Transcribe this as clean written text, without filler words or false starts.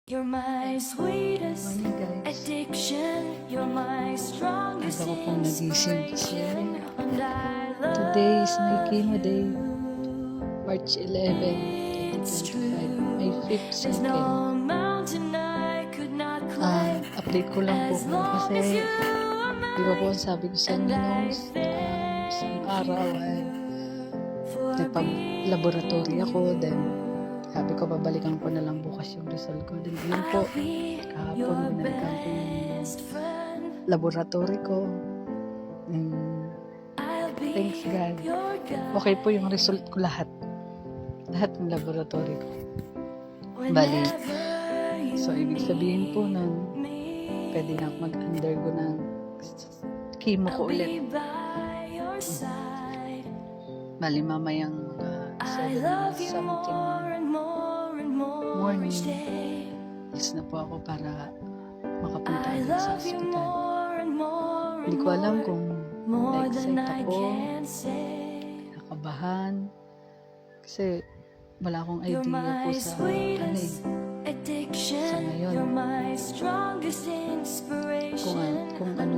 You're my sweetest Morning guys. addiction. You're my strongest Aga ko pong nagising kasi inspiration. And I love today is my chemo day. you. March 11, It's 2025. true. May 5th There's second. no mountain I could not climb. Update ko lang po As long as kasi you are di ba po mine. ang sabi ko sa And inyo I isang araw ay for nagpag-laboratory ako. Then sabi ko babalikan ko na lang bukas yung result ko. Then yun po, kahapon binalikan ko yung laboratory ko. And thanks God. Okay po yung result ko lahat. Lahat ng laboratory ko. Bali. So, ibig sabihin po nun, pwede na ako mag-undergo ng chemo ko ulit. Bali, mamayang 7 something morning. Yes na po ako para makapunta ulit sa hospital. Hindi ko alam kung na-excite ako, nakabahan. Kasi wala akong idea po sa panig. Sa ngayon, kung anong